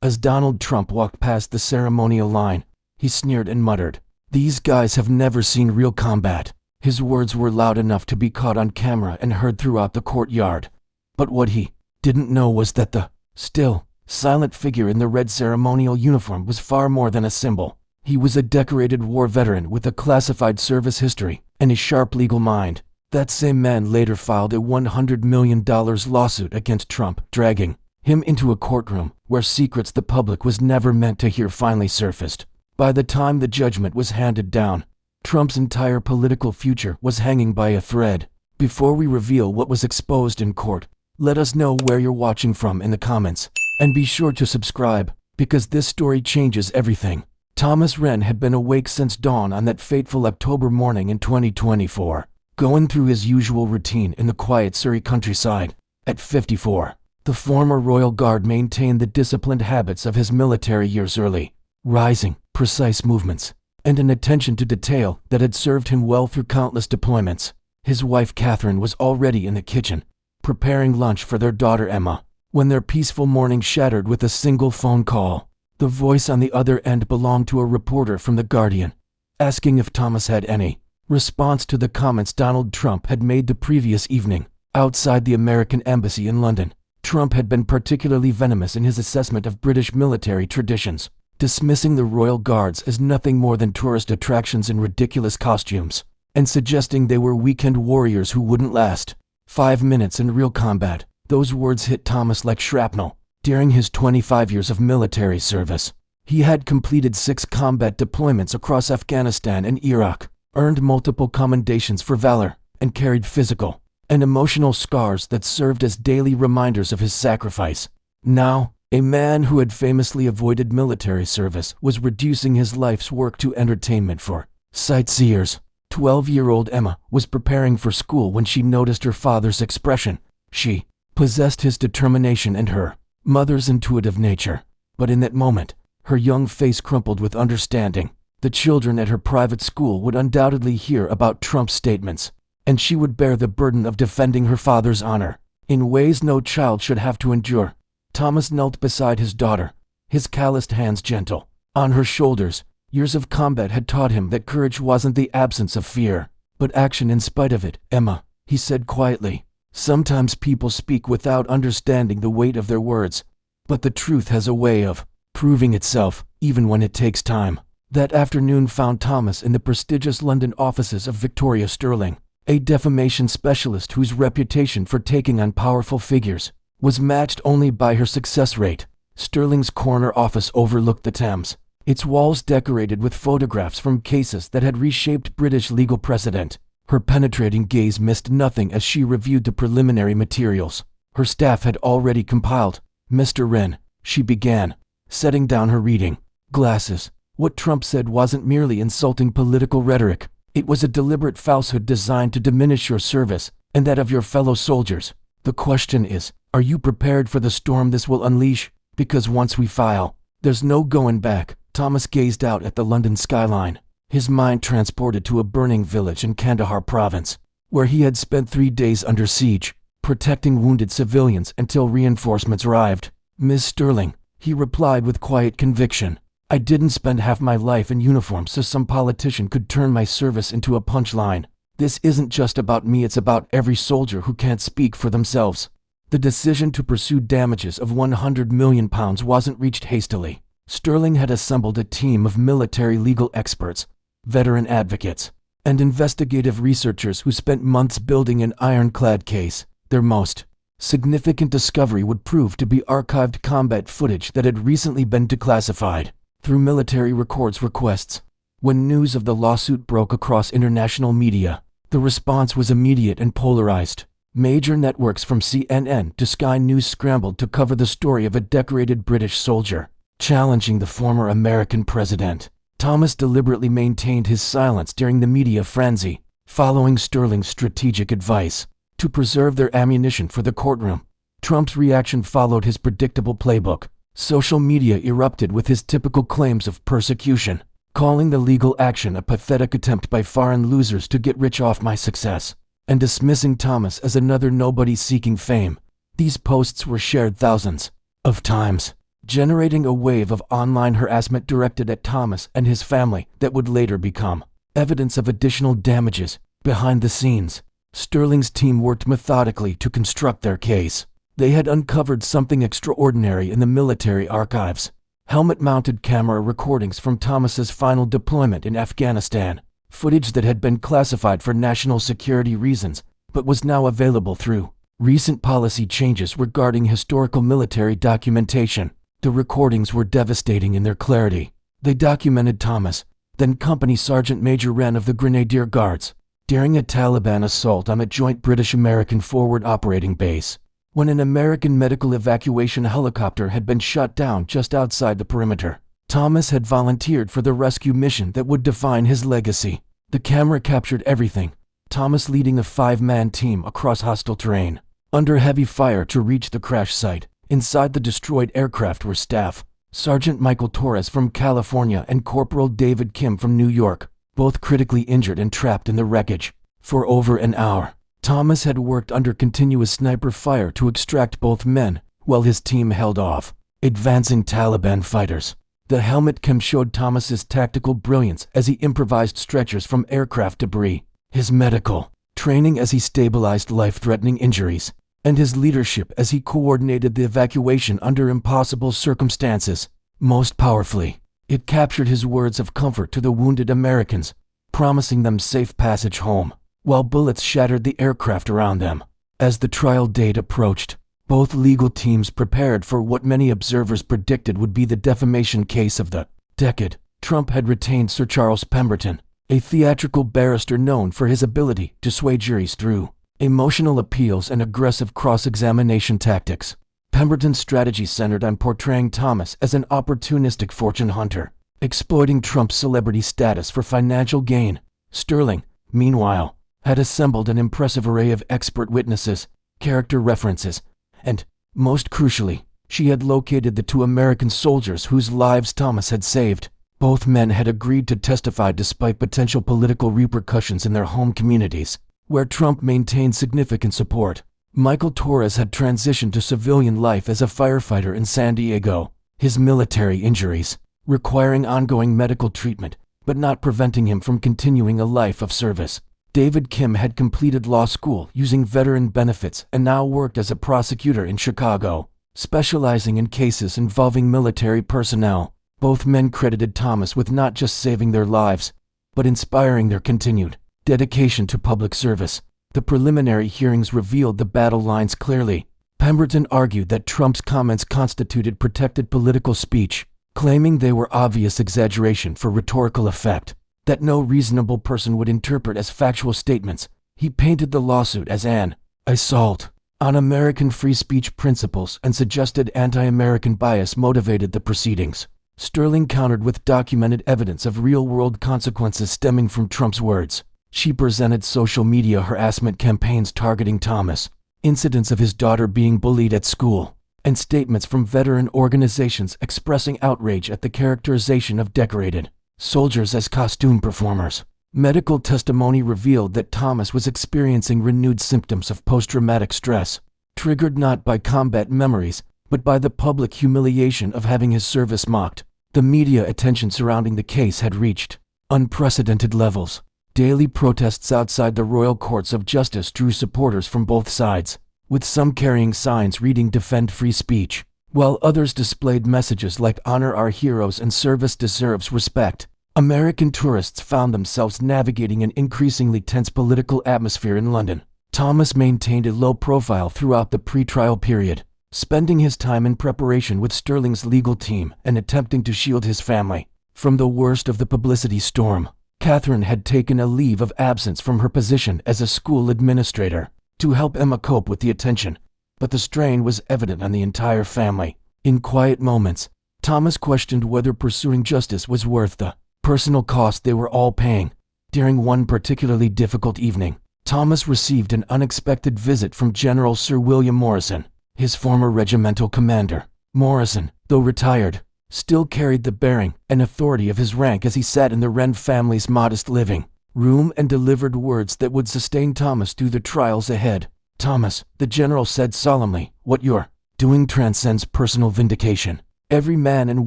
As Donald Trump walked past the ceremonial line, he sneered and muttered, "These guys have never seen real combat." His words were loud enough to be caught on camera and heard throughout the courtyard. But what he didn't know was that the still, silent figure in the red ceremonial uniform was far more than a symbol. He was a decorated war veteran with a classified service history and a sharp legal mind. That same man later filed a $100 million lawsuit against Trump, dragging him into a courtroom where secrets the public was never meant to hear finally surfaced. By the time the judgment was handed down, Trump's entire political future was hanging by a thread. Before we reveal what was exposed in court, let us know where you're watching from in the comments. And be sure to subscribe, because this story changes everything. Thomas Wren had been awake since dawn on that fateful October morning in 2024, going through his usual routine in the quiet Surrey countryside. At 54, the former Royal Guard maintained the disciplined habits of his military years early, rising, precise movements, and an attention to detail that had served him well through countless deployments. His wife Catherine was already in the kitchen, preparing lunch for their daughter Emma, when their peaceful morning shattered with a single phone call. The voice on the other end belonged to a reporter from The Guardian, asking if Thomas had any response to the comments Donald Trump had made the previous evening. Outside the American embassy in London, Trump had been particularly venomous in his assessment of British military traditions, dismissing the Royal Guards as nothing more than tourist attractions in ridiculous costumes, and suggesting they were weekend warriors who wouldn't last 5 minutes in real combat. Those words hit Thomas like shrapnel. During his 25 years of military service, he had completed 6 combat deployments across Afghanistan and Iraq, earned multiple commendations for valor, and carried physical and emotional scars that served as daily reminders of his sacrifice. Now, a man who had famously avoided military service was reducing his life's work to entertainment for sightseers. 12-year-old Emma was preparing for school when she noticed her father's expression. She possessed his determination and her mother's intuitive nature. But in that moment, her young face crumpled with understanding. The children at her private school would undoubtedly hear about Trump's statements, and she would bear the burden of defending her father's honor in ways no child should have to endure. Thomas knelt beside his daughter, his calloused hands gentle on her shoulders. Years of combat had taught him that courage wasn't the absence of fear, but action in spite of it. "Emma," he said quietly, "sometimes people speak without understanding the weight of their words, but the truth has a way of proving itself, even when it takes time." That afternoon found Thomas in the prestigious London offices of Victoria Sterling, a defamation specialist whose reputation for taking on powerful figures was matched only by her success rate. Sterling's corner office overlooked the Thames, its walls decorated with photographs from cases that had reshaped British legal precedent. Her penetrating gaze missed nothing as she reviewed the preliminary materials her staff had already compiled. "Mr. Wren," she began, setting down her reading glasses. "What Trump said wasn't merely insulting political rhetoric. It was a deliberate falsehood designed to diminish your service and that of your fellow soldiers. The question is, are you prepared for the storm this will unleash? Because once we file, there's no going back." Thomas gazed out at the London skyline, his mind transported to a burning village in Kandahar province, where he had spent 3 days under siege, protecting wounded civilians until reinforcements arrived. "Ms. Sterling," he replied with quiet conviction, "I didn't spend half my life in uniform so some politician could turn my service into a punchline. This isn't just about me, it's about every soldier who can't speak for themselves." The decision to pursue damages of £100 million wasn't reached hastily. Sterling had assembled a team of military legal experts, veteran advocates, and investigative researchers who spent months building an ironclad case. Their most significant discovery would prove to be archived combat footage that had recently been declassified through military records requests. When news of the lawsuit broke across international media, the response was immediate and polarized. Major networks from CNN to Sky News scrambled to cover the story of a decorated British soldier challenging the former American president. Thomas deliberately maintained his silence during the media frenzy, following Sterling's strategic advice to preserve their ammunition for the courtroom. Trump's reaction followed his predictable playbook. Social media erupted with his typical claims of persecution, calling the legal action a pathetic attempt by foreign losers to get rich off my success, and dismissing Thomas as another nobody seeking fame. These posts were shared thousands of times, generating a wave of online harassment directed at Thomas and his family that would later become evidence of additional damages. Behind the scenes, Sterling's team worked methodically to construct their case. They had uncovered something extraordinary in the military archives: helmet-mounted camera recordings from Thomas's final deployment in Afghanistan, footage that had been classified for national security reasons but was now available through recent policy changes regarding historical military documentation. The recordings were devastating in their clarity. They documented Thomas, then Company Sergeant Major Wren of the Grenadier Guards, during a Taliban assault on a joint British-American forward operating base, when an American medical evacuation helicopter had been shot down just outside the perimeter. Thomas had volunteered for the rescue mission that would define his legacy. The camera captured everything: Thomas leading a 5-man team across hostile terrain, under heavy fire to reach the crash site. Inside the destroyed aircraft were Staff Sergeant Michael Torres from California and Corporal David Kim from New York, both critically injured and trapped in the wreckage. For over an hour, Thomas had worked under continuous sniper fire to extract both men, while his team held off advancing Taliban fighters. The helmet cam showed Thomas's tactical brilliance as he improvised stretchers from aircraft debris, his medical training as he stabilized life-threatening injuries, and his leadership as he coordinated the evacuation under impossible circumstances. Most powerfully, it captured his words of comfort to the wounded Americans, promising them safe passage home, while bullets shattered the aircraft around them. As the trial date approached, both legal teams prepared for what many observers predicted would be the defamation case of the decade. Trump had retained Sir Charles Pemberton, a theatrical barrister known for his ability to sway juries through emotional appeals and aggressive cross-examination tactics. Pemberton's strategy centered on portraying Thomas as an opportunistic fortune hunter, exploiting Trump's celebrity status for financial gain. Sterling, meanwhile, had assembled an impressive array of expert witnesses, character references, and, most crucially, she had located the 2 American soldiers whose lives Thomas had saved. Both men had agreed to testify despite potential political repercussions in their home communities, where Trump maintained significant support. Michael Torres had transitioned to civilian life as a firefighter in San Diego, his military injuries requiring ongoing medical treatment, but not preventing him from continuing a life of service. David Kim had completed law school using veteran benefits and now worked as a prosecutor in Chicago, specializing in cases involving military personnel. Both men credited Thomas with not just saving their lives, but inspiring their continued dedication to public service. The preliminary hearings revealed the battle lines clearly. Pemberton argued that Trump's comments constituted protected political speech, claiming they were obvious exaggeration for rhetorical effect that no reasonable person would interpret as factual statements. He painted the lawsuit as an assault on American free speech principles and suggested anti-American bias motivated the proceedings. Sterling countered with documented evidence of real-world consequences stemming from Trump's words. She presented social media harassment campaigns targeting Thomas, incidents of his daughter being bullied at school, and statements from veteran organizations expressing outrage at the characterization of decorated soldiers as costume performers. Medical testimony revealed that Thomas was experiencing renewed symptoms of post-traumatic stress, triggered not by combat memories, but by the public humiliation of having his service mocked. The media attention surrounding the case had reached unprecedented levels. Daily protests outside the Royal Courts of Justice drew supporters from both sides, with some carrying signs reading "Defend Free Speech," while others displayed messages like "Honor our heroes" and "Service deserves respect." American tourists found themselves navigating an increasingly tense political atmosphere in London. Thomas maintained a low profile throughout the pre-trial period, spending his time in preparation with Sterling's legal team and attempting to shield his family from the worst of the publicity storm. Catherine had taken a leave of absence from her position as a school administrator to help Emma cope with the attention, but the strain was evident on the entire family. In quiet moments, Thomas questioned whether pursuing justice was worth the personal cost they were all paying. During one particularly difficult evening, Thomas received an unexpected visit from General Sir William Morrison, his former regimental commander. Morrison, though retired, still carried the bearing and authority of his rank as he sat in the Wren family's modest living room and delivered words that would sustain Thomas through the trials ahead. "Thomas," the general said solemnly, "what you're doing transcends personal vindication. Every man and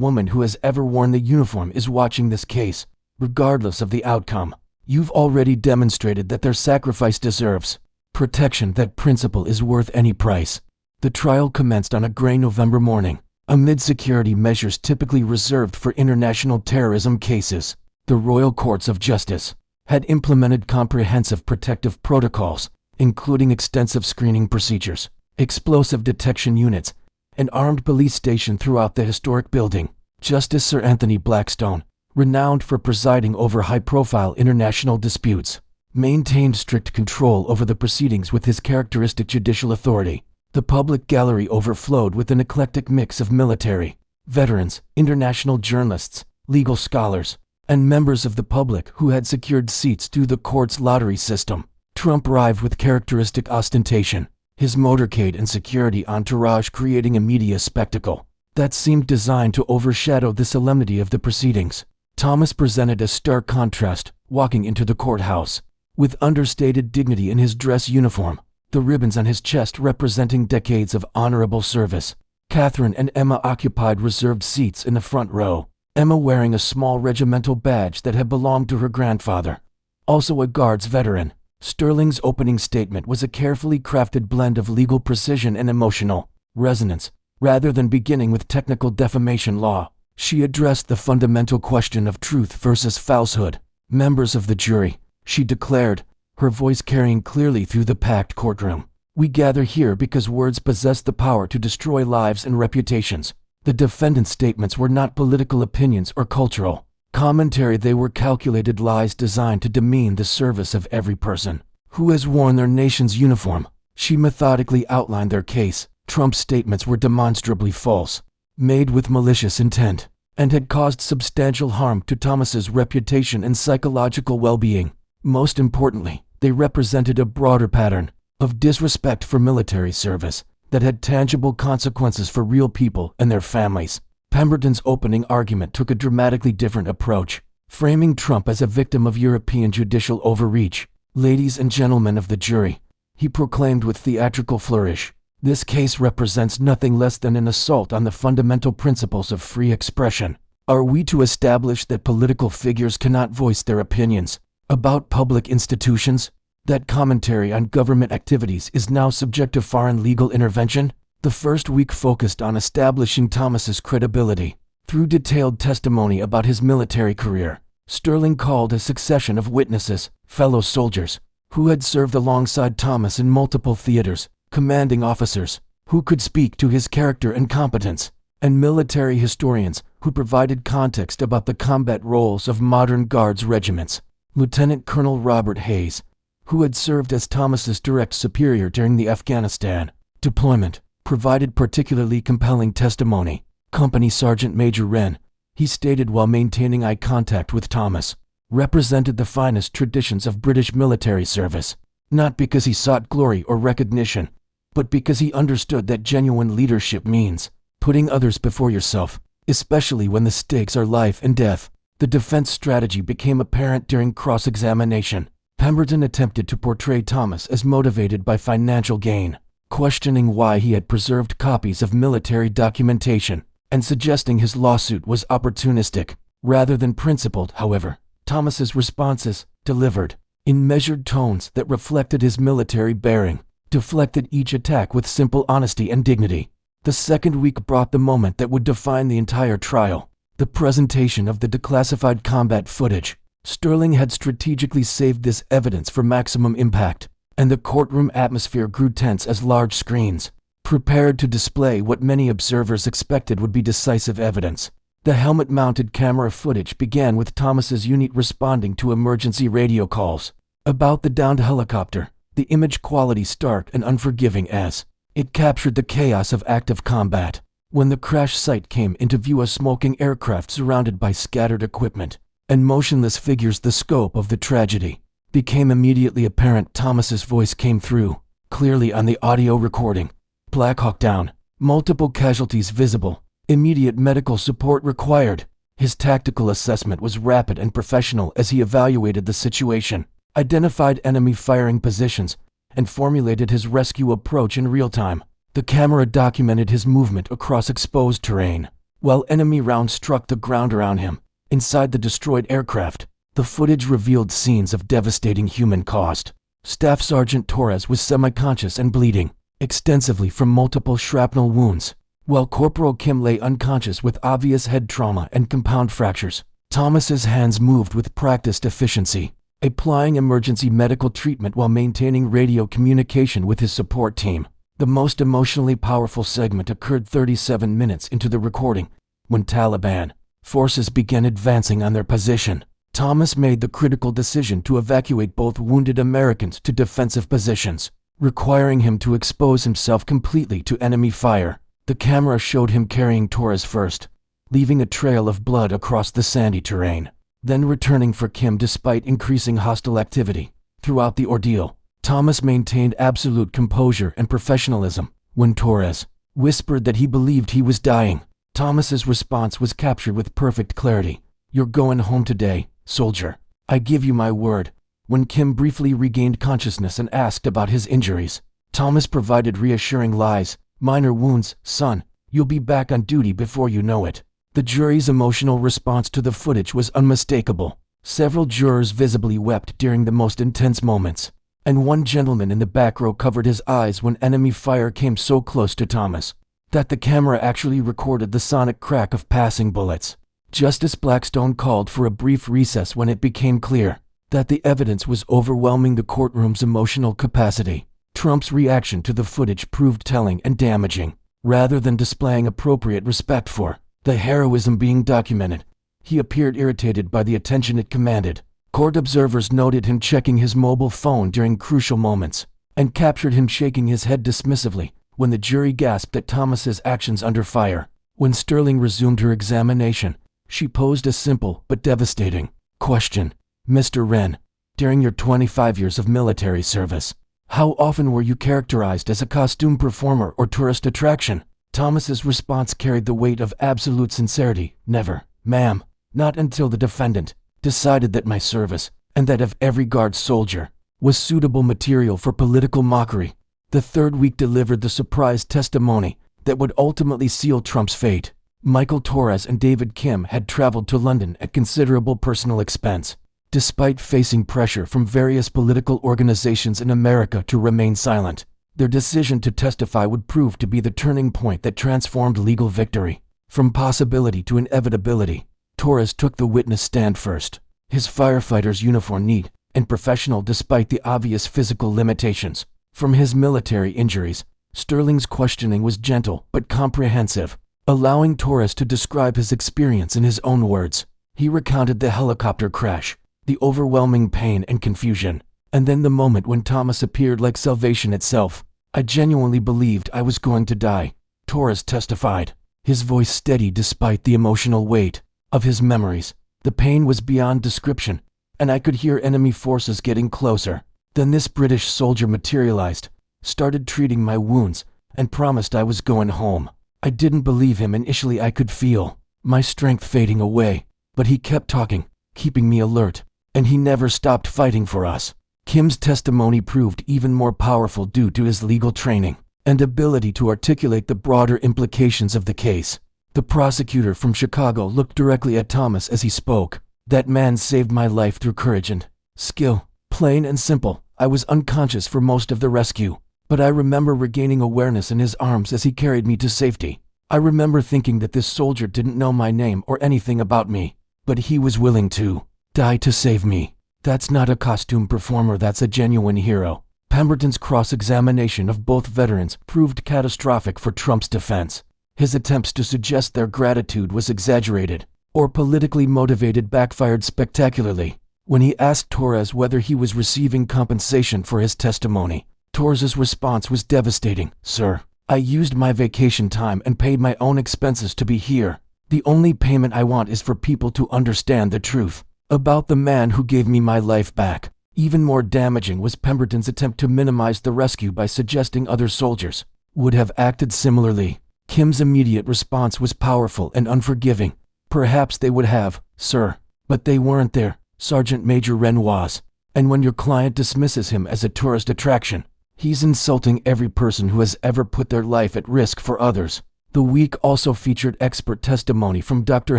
woman who has ever worn the uniform is watching this case, regardless of the outcome. You've already demonstrated that their sacrifice deserves protection. That principle is worth any price. The trial commenced on a gray November morning, amid security measures typically reserved for international terrorism cases. The Royal Courts of Justice had implemented comprehensive protective protocols, including extensive screening procedures, explosive detection units, and armed police stationed throughout the historic building. Justice Sir Anthony Blackstone, renowned for presiding over high-profile international disputes, maintained strict control over the proceedings with his characteristic judicial authority. The public gallery overflowed with an eclectic mix of military, veterans, international journalists, legal scholars, and members of the public who had secured seats through the court's lottery system. Trump arrived with characteristic ostentation, his motorcade and security entourage creating a media spectacle that seemed designed to overshadow the solemnity of the proceedings. Thomas presented a stark contrast, walking into the courthouse with understated dignity in his dress uniform, the ribbons on his chest representing decades of honorable service. Catherine and Emma occupied reserved seats in the front row, Emma wearing a small regimental badge that had belonged to her grandfather, also a Guards veteran. Sterling's opening statement was a carefully crafted blend of legal precision and emotional resonance. Rather than beginning with technical defamation law, she addressed the fundamental question of truth versus falsehood. Members of the jury, she declared, her voice carrying clearly through the packed courtroom, we gather here because words possess the power to destroy lives and reputations. The defendant's statements were not political opinions or cultural commentary. They were calculated lies designed to demean the service of every person who has worn their nation's uniform. She methodically outlined their case. Trump's statements were demonstrably false, made with malicious intent, and had caused substantial harm to Thomas's reputation and psychological well-being. Most importantly, they represented a broader pattern of disrespect for military service that had tangible consequences for real people and their families. Pemberton's opening argument took a dramatically different approach, framing Trump as a victim of European judicial overreach. Ladies and gentlemen of the jury, he proclaimed with theatrical flourish, this case represents nothing less than an assault on the fundamental principles of free expression. Are we to establish that political figures cannot voice their opinions about public institutions? That commentary on government activities is now subject to foreign legal intervention? The first week focused on establishing Thomas's credibility through detailed testimony about his military career. Sterling called a succession of witnesses, fellow soldiers, who had served alongside Thomas in multiple theaters, commanding officers, who could speak to his character and competence, and military historians, who provided context about the combat roles of modern Guards regiments. Lieutenant Colonel Robert Hayes, who had served as Thomas's direct superior during the Afghanistan deployment, provided particularly compelling testimony. Company Sergeant Major Wren, he stated while maintaining eye contact with Thomas, represented the finest traditions of British military service, not because he sought glory or recognition, but because he understood that genuine leadership means putting others before yourself, especially when the stakes are life and death. The defense strategy became apparent during cross-examination. Pemberton attempted to portray Thomas as motivated by financial gain, questioning why he had preserved copies of military documentation and suggesting his lawsuit was opportunistic rather than principled. However, Thomas's responses, delivered in measured tones that reflected his military bearing, deflected each attack with simple honesty and dignity. The second week brought the moment that would define the entire trial, the presentation of the declassified combat footage. Sterling had strategically saved this evidence for maximum impact, and the courtroom atmosphere grew tense as large screens prepared to display what many observers expected would be decisive evidence. The helmet-mounted camera footage began with Thomas's unit responding to emergency radio calls about the downed helicopter, the image quality stark and unforgiving as it captured the chaos of active combat. When the crash site came into view, a smoking aircraft surrounded by scattered equipment and motionless figures, the scope of the tragedy became immediately apparent. Thomas's voice came through clearly on the audio recording. Black Hawk down, multiple casualties visible, immediate medical support required. His tactical assessment was rapid and professional as he evaluated the situation, identified enemy firing positions, and formulated his rescue approach in real time. The camera documented his movement across exposed terrain, while enemy rounds struck the ground around him. Inside the destroyed aircraft, the footage revealed scenes of devastating human cost. Staff Sergeant Torres was semi-conscious and bleeding extensively from multiple shrapnel wounds, while Corporal Kim lay unconscious with obvious head trauma and compound fractures. Thomas's hands moved with practiced efficiency, applying emergency medical treatment while maintaining radio communication with his support team. The most emotionally powerful segment occurred 37 minutes into the recording, when Taliban forces began advancing on their position. Thomas made the critical decision to evacuate both wounded Americans to defensive positions, requiring him to expose himself completely to enemy fire. The camera showed him carrying Torres first, leaving a trail of blood across the sandy terrain, then returning for Kim despite increasing hostile activity. Throughout the ordeal, Thomas maintained absolute composure and professionalism. When Torres whispered that he believed he was dying, Thomas's response was captured with perfect clarity. "You're going home today, soldier. I give you my word." When Kim briefly regained consciousness and asked about his injuries, Thomas provided reassuring lies. "Minor wounds, son. You'll be back on duty before you know it." The jury's emotional response to the footage was unmistakable. Several jurors visibly wept during the most intense moments, and one gentleman in the back row covered his eyes when enemy fire came so close to Thomas that the camera actually recorded the sonic crack of passing bullets. Justice Blackstone called for a brief recess when it became clear that the evidence was overwhelming the courtroom's emotional capacity. Trump's reaction to the footage proved telling and damaging. Rather than displaying appropriate respect for the heroism being documented, he appeared irritated by the attention it commanded. Court observers noted him checking his mobile phone during crucial moments, and captured him shaking his head dismissively when the jury gasped at Thomas's actions under fire. When Sterling resumed her examination, she posed a simple but devastating question. "Mr. Wren, during your 25 years of military service, how often were you characterized as a costume performer or tourist attraction?" Thomas's response carried the weight of absolute sincerity. "Never, ma'am. Not until the defendant decided that my service, and that of every Guard soldier, was suitable material for political mockery." The third week delivered the surprise testimony that would ultimately seal Trump's fate. Michael Torres and David Kim had traveled to London at considerable personal expense, despite facing pressure from various political organizations in America to remain silent. Their decision to testify would prove to be the turning point that transformed legal victory from possibility to inevitability. Torres took the witness stand first, his firefighter's uniform neat and professional despite the obvious physical limitations from his military injuries. Sterling's questioning was gentle but comprehensive, allowing Torres to describe his experience in his own words. He recounted the helicopter crash, the overwhelming pain and confusion, and then the moment when Thomas appeared like salvation itself. "I genuinely believed I was going to die," Torres testified, his voice steady despite the emotional weight of his memories. "The pain was beyond description, and I could hear enemy forces getting closer. Then this British soldier materialized, started treating my wounds, and promised I was going home. I didn't believe him initially. I could feel my strength fading away, but he kept talking, keeping me alert, and he never stopped fighting for us." Kim's testimony proved even more powerful due to his legal training and ability to articulate the broader implications of the case. The prosecutor from Chicago looked directly at Thomas as he spoke. "That man saved my life through courage and skill. Plain and simple. I was unconscious for most of the rescue, but I remember regaining awareness in his arms as he carried me to safety. I remember thinking that this soldier didn't know my name or anything about me, but he was willing to die to save me. That's not a costume performer, that's a genuine hero." Pemberton's cross-examination of both veterans proved catastrophic for Trump's defense. His attempts to suggest their gratitude was exaggerated or politically motivated backfired spectacularly. When he asked Torres whether he was receiving compensation for his testimony, Torres's response was devastating. "Sir, I used my vacation time and paid my own expenses to be here. The only payment I want is for people to understand the truth about the man who gave me my life back." Even more damaging was Pemberton's attempt to minimize the rescue by suggesting other soldiers would have acted similarly. Kim's immediate response was powerful and unforgiving. "Perhaps they would have, sir, but they weren't there. Sergeant Major Wren was. And when your client dismisses him as a tourist attraction, he's insulting every person who has ever put their life at risk for others." The week also featured expert testimony from Dr.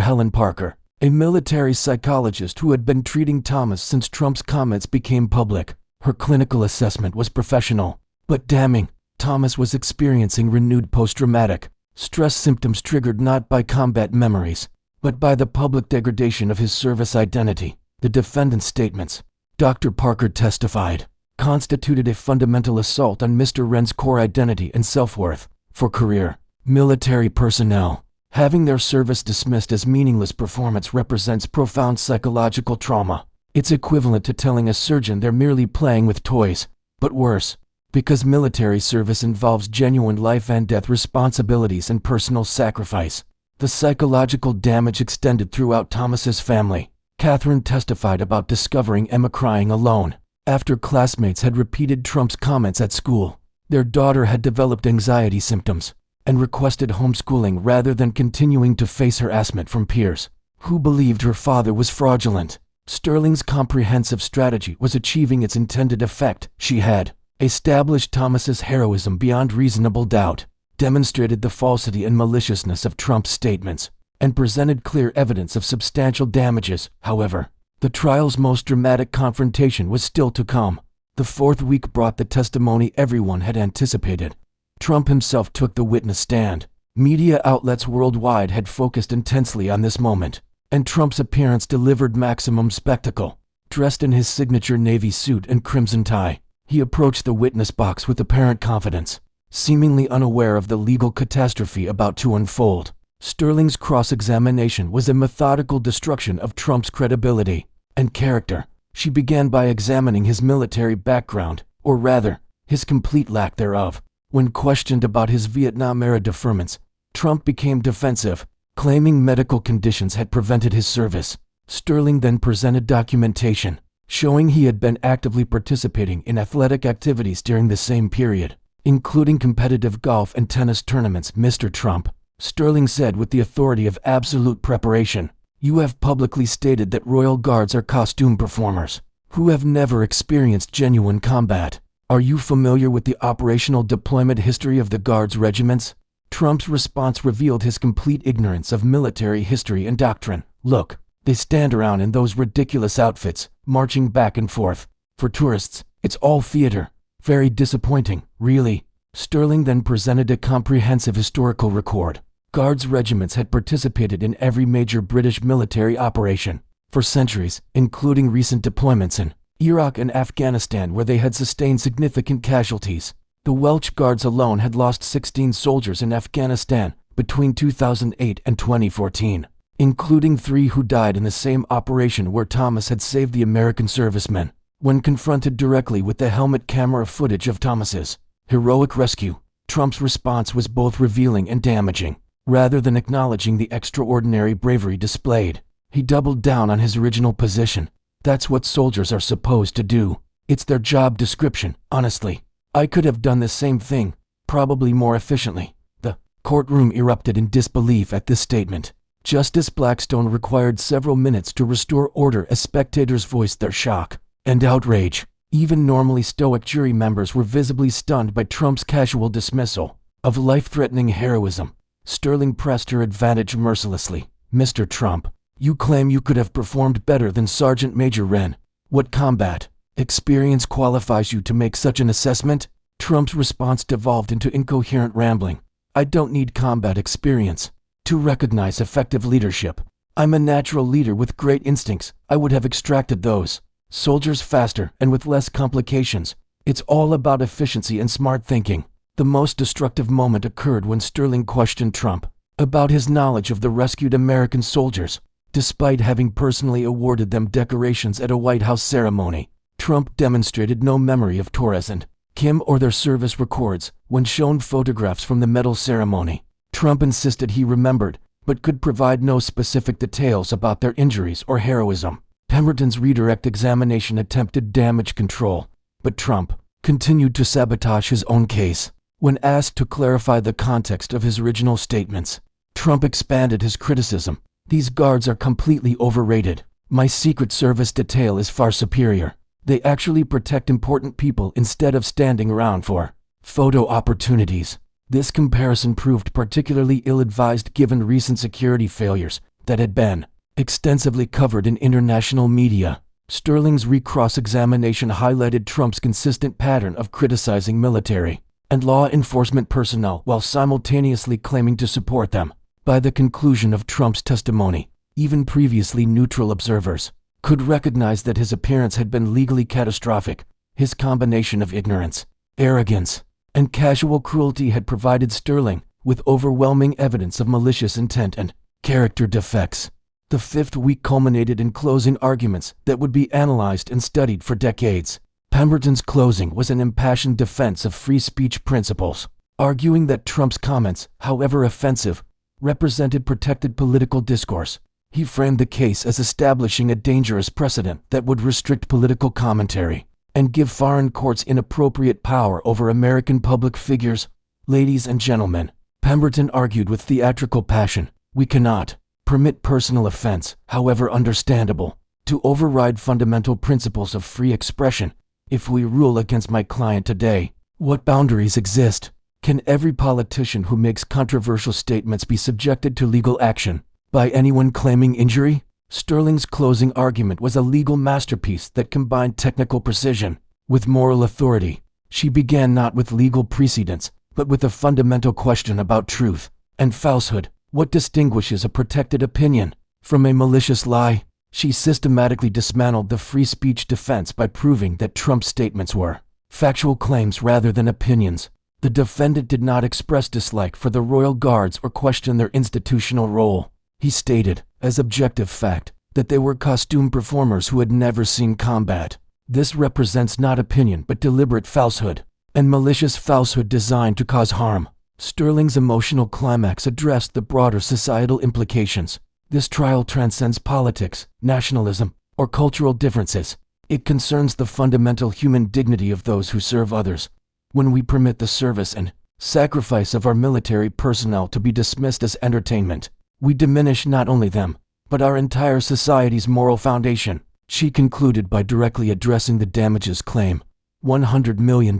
Helen Parker, a military psychologist who had been treating Thomas since Trump's comments became public. Her clinical assessment was professional, but damning. Thomas was experiencing renewed post-traumatic stress symptoms triggered not by combat memories, but by the public degradation of his service identity. The defendant's statements, Dr. Parker testified, constituted a fundamental assault on Mr. Wren's core identity and self-worth. For career military personnel, having their service dismissed as meaningless performance represents profound psychological trauma. It's equivalent to telling a surgeon they're merely playing with toys, but worse, because military service involves genuine life and death responsibilities and personal sacrifice. The psychological damage extended throughout Thomas's family. Catherine testified about discovering Emma crying alone after classmates had repeated Trump's comments at school. Their daughter had developed anxiety symptoms and requested homeschooling rather than continuing to face harassment from peers who believed her father was fraudulent. Sterling's comprehensive strategy was achieving its intended effect. She had established Thomas's heroism beyond reasonable doubt, demonstrated the falsity and maliciousness of Trump's statements, and presented clear evidence of substantial damages. However, the trial's most dramatic confrontation was still to come. The fourth week brought the testimony everyone had anticipated. Trump himself took the witness stand. Media outlets worldwide had focused intensely on this moment, and Trump's appearance delivered maximum spectacle. Dressed in his signature navy suit and crimson tie, he approached the witness box with apparent confidence, seemingly unaware of the legal catastrophe about to unfold. Sterling's cross-examination was a methodical destruction of Trump's credibility and character. She began by examining his military background, or rather, his complete lack thereof. When questioned about his Vietnam-era deferments, Trump became defensive, claiming medical conditions had prevented his service. Sterling then presented documentation showing he had been actively participating in athletic activities during the same period, including competitive golf and tennis tournaments. Mr. Trump, Sterling said with the authority of absolute preparation, you have publicly stated that royal guards are costume performers who have never experienced genuine combat. Are you familiar with the operational deployment history of the Guards regiments? Trump's response revealed his complete ignorance of military history and doctrine. Look, they stand around in those ridiculous outfits, marching back and forth. For tourists, it's all theater. Very disappointing, really. Sterling then presented a comprehensive historical record. Guards regiments had participated in every major British military operation for centuries, including recent deployments in Iraq and Afghanistan where they had sustained significant casualties. The Welsh Guards alone had lost 16 soldiers in Afghanistan between 2008 and 2014, including 3 who died in the same operation where Thomas had saved the American servicemen. When confronted directly with the helmet camera footage of Thomas's heroic rescue, Trump's response was both revealing and damaging. Rather than acknowledging the extraordinary bravery displayed, he doubled down on his original position. That's what soldiers are supposed to do. It's their job description. Honestly, I could have done the same thing, probably more efficiently. The courtroom erupted in disbelief at this statement. Justice Blackstone required several minutes to restore order as spectators voiced their shock and outrage. Even normally stoic jury members were visibly stunned by Trump's casual dismissal of life-threatening heroism. Sterling pressed her advantage mercilessly. Mr. Trump, you claim you could have performed better than Sergeant Major Wren. What combat experience qualifies you to make such an assessment? Trump's response devolved into incoherent rambling. I don't need combat experience to recognize effective leadership. I'm a natural leader with great instincts. I would have extracted those soldiers faster and with less complications. It's all about efficiency and smart thinking. The most destructive moment occurred when Sterling questioned Trump about his knowledge of the rescued American soldiers. Despite having personally awarded them decorations at a White House ceremony, Trump demonstrated no memory of Torres and Kim or their service records. When shown photographs from the medal ceremony, Trump insisted he remembered, but could provide no specific details about their injuries or heroism. Pemberton's redirect examination attempted damage control, but Trump continued to sabotage his own case. When asked to clarify the context of his original statements, Trump expanded his criticism. These guards are completely overrated. My Secret Service detail is far superior. They actually protect important people instead of standing around for photo opportunities. This comparison proved particularly ill-advised given recent security failures that had been extensively covered in international media. Sterling's cross-examination highlighted Trump's consistent pattern of criticizing military and law enforcement personnel while simultaneously claiming to support them. By the conclusion of Trump's testimony, even previously neutral observers could recognize that his appearance had been legally catastrophic. His combination of ignorance, arrogance, and casual cruelty had provided Sterling with overwhelming evidence of malicious intent and character defects. The fifth week culminated in closing arguments that would be analyzed and studied for decades. Pemberton's closing was an impassioned defense of free speech principles, arguing that Trump's comments, however offensive, represented protected political discourse. He framed the case as establishing a dangerous precedent that would restrict political commentary and give foreign courts inappropriate power over American public figures. Ladies and gentlemen, Pemberton argued with theatrical passion, we cannot permit personal offense, however understandable, to override fundamental principles of free expression. If we rule against my client today, what boundaries exist? Can every politician who makes controversial statements be subjected to legal action by anyone claiming injury? Sterling's closing argument was a legal masterpiece that combined technical precision with moral authority. She began not with legal precedents, but with a fundamental question about truth and falsehood. What distinguishes a protected opinion from a malicious lie? She systematically dismantled the free speech defense by proving that Trump's statements were factual claims rather than opinions. The defendant did not express dislike for the Royal Guards or question their institutional role. He stated, as objective fact, that they were costume performers who had never seen combat. This represents not opinion but deliberate falsehood, and malicious falsehood designed to cause harm. Sterling's emotional climax addressed the broader societal implications. This trial transcends politics, nationalism, or cultural differences. It concerns the fundamental human dignity of those who serve others. When we permit the service and sacrifice of our military personnel to be dismissed as entertainment, we diminish not only them, but our entire society's moral foundation. She concluded by directly addressing the damages claim. £100 million.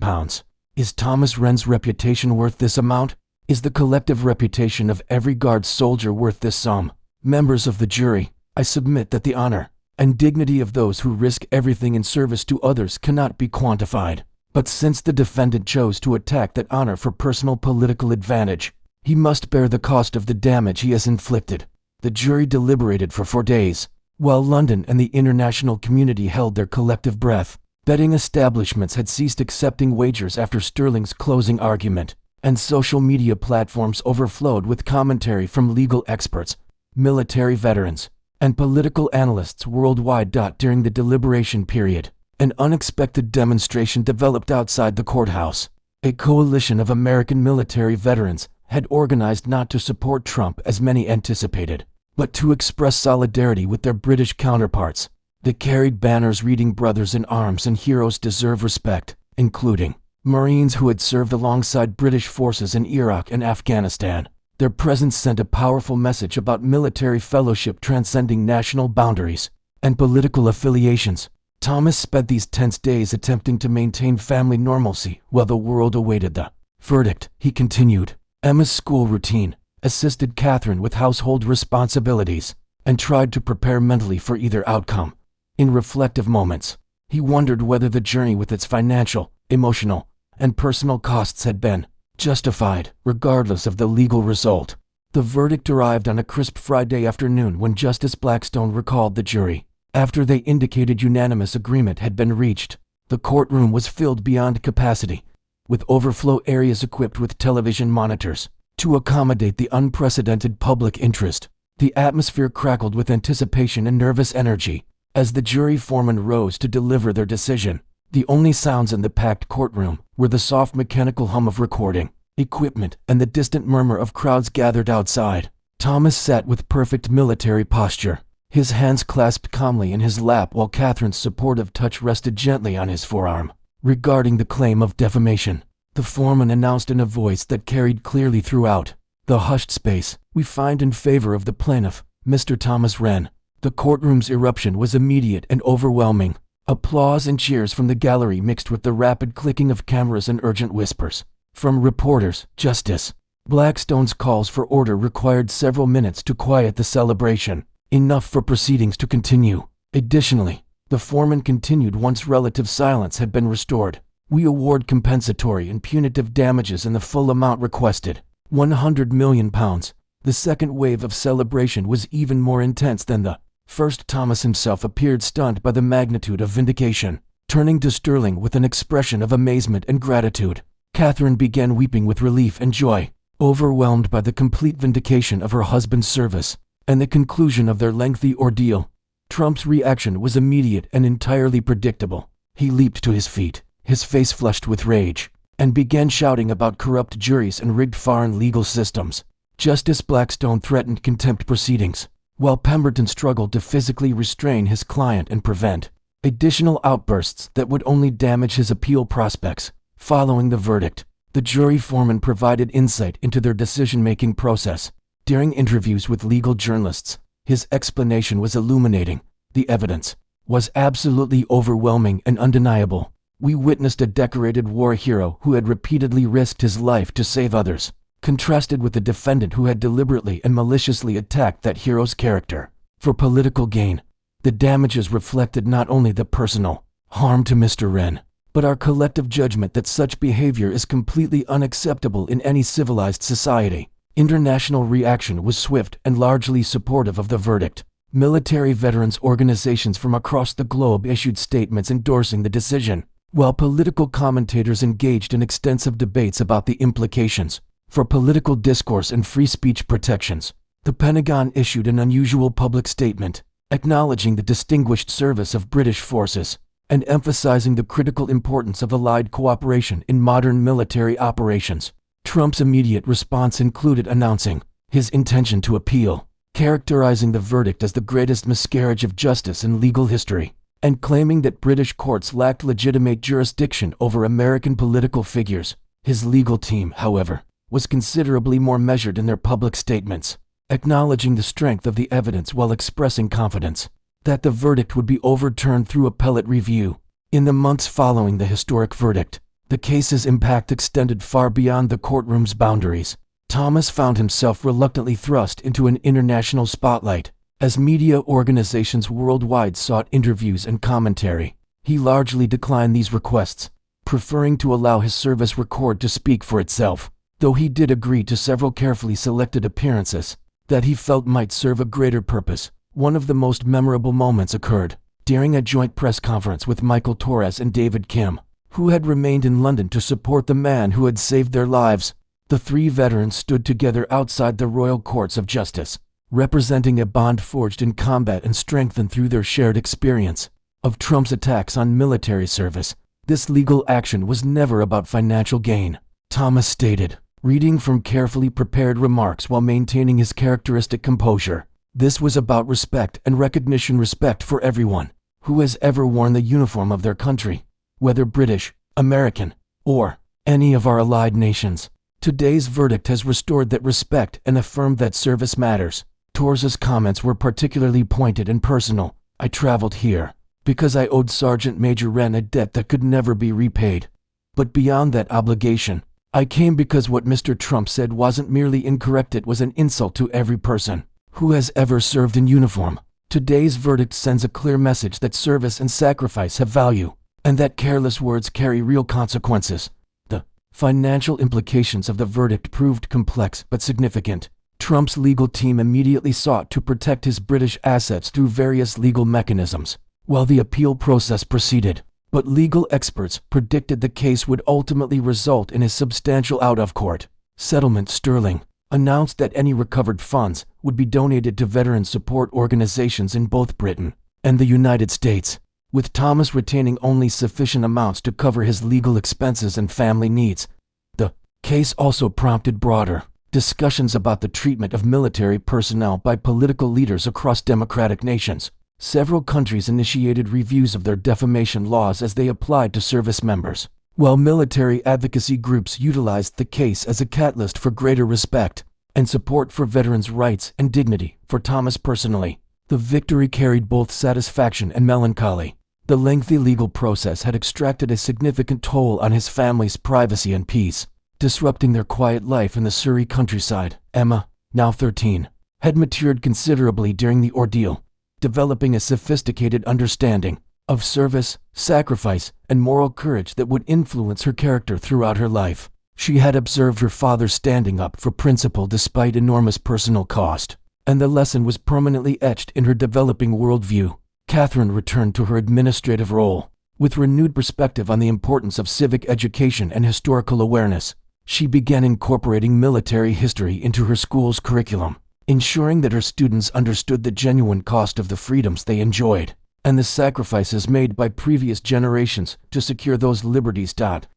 Is Thomas Wren's reputation worth this amount? Is the collective reputation of every Guard soldier worth this sum? Members of the jury, I submit that the honor and dignity of those who risk everything in service to others cannot be quantified. But since the defendant chose to attack that honor for personal political advantage, he must bear the cost of the damage he has inflicted. The jury deliberated for 4 days, while London and the international community held their collective breath. Betting establishments had ceased accepting wagers after Sterling's closing argument, and social media platforms overflowed with commentary from legal experts, military veterans, and political analysts worldwide. During the deliberation period, an unexpected demonstration developed outside the courthouse. A coalition of American military veterans had organized not to support Trump as many anticipated, but to express solidarity with their British counterparts. They carried banners reading "Brothers in Arms" and "Heroes Deserve Respect," including Marines who had served alongside British forces in Iraq and Afghanistan. Their presence sent a powerful message about military fellowship transcending national boundaries and political affiliations. Thomas spent these tense days attempting to maintain family normalcy while the world awaited the verdict. He continued Emma's school routine, assisted Catherine with household responsibilities, and tried to prepare mentally for either outcome. In reflective moments, he wondered whether the journey with its financial, emotional, and personal costs had been justified, regardless of the legal result. The verdict arrived on a crisp Friday afternoon when Justice Blackstone recalled the jury. After they indicated unanimous agreement had been reached, the courtroom was filled beyond capacity, with overflow areas equipped with television monitors to accommodate the unprecedented public interest. The atmosphere crackled with anticipation and nervous energy as the jury foreman rose to deliver their decision. The only sounds in the packed courtroom were the soft mechanical hum of recording equipment and the distant murmur of crowds gathered outside. Thomas sat with perfect military posture, his hands clasped calmly in his lap while Catherine's supportive touch rested gently on his forearm. Regarding the claim of defamation, the foreman announced in a voice that carried clearly throughout the hushed space, "We find in favor of the plaintiff, Mr. Thomas Wren." The courtroom's eruption was immediate and overwhelming. Applause and cheers from the gallery mixed with the rapid clicking of cameras and urgent whispers. from reporters, justice. Blackstone's calls for order required several minutes to quiet the celebration, enough for proceedings to continue. Additionally, the foreman continued once relative silence had been restored. We award compensatory and punitive damages in the full amount requested, £100 million. The second wave of celebration was even more intense than the first. Thomas himself appeared stunned by the magnitude of vindication. Turning to Sterling with an expression of amazement and gratitude, Catherine began weeping with relief and joy, overwhelmed by the complete vindication of her husband's service and the conclusion of their lengthy ordeal. Trump's reaction was immediate and entirely predictable. He leaped to his feet, his face flushed with rage, and began shouting about corrupt juries and rigged foreign legal systems. Justice Blackstone threatened contempt proceedings, while Pemberton struggled to physically restrain his client and prevent additional outbursts that would only damage his appeal prospects. Following the verdict, the jury foreman provided insight into their decision-making process. During interviews with legal journalists, his explanation was illuminating. The evidence was absolutely overwhelming and undeniable. We witnessed a decorated war hero who had repeatedly risked his life to save others, contrasted with the defendant who had deliberately and maliciously attacked that hero's character for political gain. The damages reflected not only the personal harm to Mr. Wren, but our collective judgment that such behavior is completely unacceptable in any civilized society. International reaction was swift and largely supportive of the verdict. Military veterans organizations from across the globe issued statements endorsing the decision, while political commentators engaged in extensive debates about the implications for political discourse and free speech protections. The Pentagon issued an unusual public statement, acknowledging the distinguished service of British forces and emphasizing the critical importance of allied cooperation in modern military operations. Trump's immediate response included announcing his intention to appeal, characterizing the verdict as the greatest miscarriage of justice in legal history, and claiming that British courts lacked legitimate jurisdiction over American political figures. His legal team, however, was considerably more measured in their public statements, acknowledging the strength of the evidence while expressing confidence that the verdict would be overturned through appellate review. In the months following the historic verdict, the case's impact extended far beyond the courtroom's boundaries. Thomas found himself reluctantly thrust into an international spotlight. As media organizations worldwide sought interviews and commentary, he largely declined these requests, preferring to allow his service record to speak for itself, though he did agree to several carefully selected appearances that he felt might serve a greater purpose. One of the most memorable moments occurred during a joint press conference with Michael Torres and David Kim, who had remained in London to support the man who had saved their lives. The three veterans stood together outside the Royal Courts of Justice, representing a bond forged in combat and strengthened through their shared experience of Trump's attacks on military service. This legal action was never about financial gain, Thomas stated, reading from carefully prepared remarks while maintaining his characteristic composure. This was about respect and recognition, respect for everyone who has ever worn the uniform of their country, whether British, American, or any of our allied nations. Today's verdict has restored that respect and affirmed that service matters. Torres's comments were particularly pointed and personal. I traveled here because I owed Sergeant Major Wren a debt that could never be repaid. But beyond that obligation, I came because what Mr. Trump said wasn't merely incorrect, it was an insult to every person who has ever served in uniform. Today's verdict sends a clear message that service and sacrifice have value, and that careless words carry real consequences. The financial implications of the verdict proved complex but significant. Trump's legal team immediately sought to protect his British assets through various legal mechanisms, while the appeal process proceeded. But legal experts predicted the case would ultimately result in a substantial out-of-court settlement. Sterling announced that any recovered funds would be donated to veteran support organizations in both Britain and the United States, with Thomas retaining only sufficient amounts to cover his legal expenses and family needs. The case also prompted broader discussions about the treatment of military personnel by political leaders across democratic nations. Several countries initiated reviews of their defamation laws as they applied to service members, while military advocacy groups utilized the case as a catalyst for greater respect and support for veterans' rights and dignity. For Thomas personally, the victory carried both satisfaction and melancholy. The lengthy legal process had extracted a significant toll on his family's privacy and peace. disrupting their quiet life in the Surrey countryside. Emma, now 13, had matured considerably during the ordeal, developing a sophisticated understanding of service, sacrifice, and moral courage that would influence her character throughout her life. She had observed her father standing up for principle despite enormous personal cost, and the lesson was permanently etched in her developing worldview. Catherine returned to her administrative role. With renewed perspective on the importance of civic education and historical awareness, she began incorporating military history into her school's curriculum, ensuring that her students understood the genuine cost of the freedoms they enjoyed and the sacrifices made by previous generations to secure those liberties.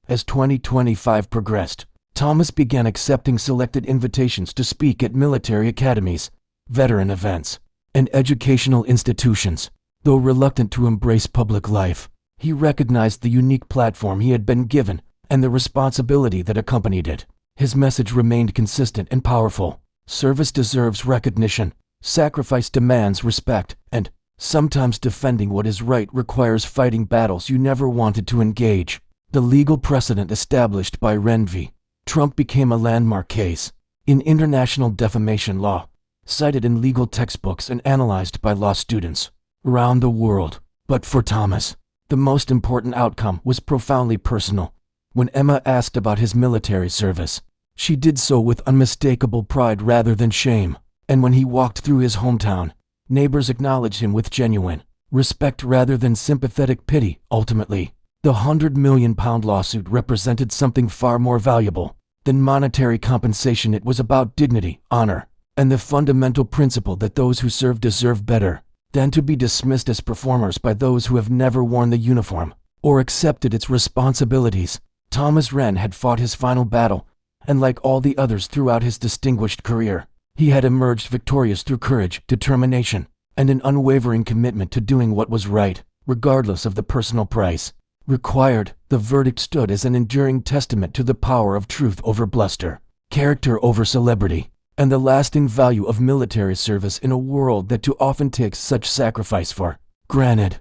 As 2025 progressed, Thomas began accepting selected invitations to speak at military academies, veteran events, and educational institutions. Though reluctant to embrace public life, he recognized the unique platform he had been given and the responsibility that accompanied it. His message remained consistent and powerful. Service deserves recognition, sacrifice demands respect, and sometimes defending what is right requires fighting battles you never wanted to engage. The legal precedent established by Wren v. Trump became a landmark case in international defamation law, cited in legal textbooks and analyzed by law students around the world. But for Thomas, the most important outcome was profoundly personal. When Emma asked about his military service, she did so with unmistakable pride rather than shame. And when he walked through his hometown, neighbors acknowledged him with genuine respect rather than sympathetic pity. Ultimately, the £100 million lawsuit represented something far more valuable than monetary compensation. It was about dignity, honor, and the fundamental principle that those who serve deserve better than to be dismissed as performers by those who have never worn the uniform or accepted its responsibilities. Thomas Wren had fought his final battle, and like all the others throughout his distinguished career, he had emerged victorious through courage, determination, and an unwavering commitment to doing what was right, regardless of the personal price required. The verdict stood as an enduring testament to the power of truth over bluster, character over celebrity, and the lasting value of military service in a world that too often takes such sacrifice for granted.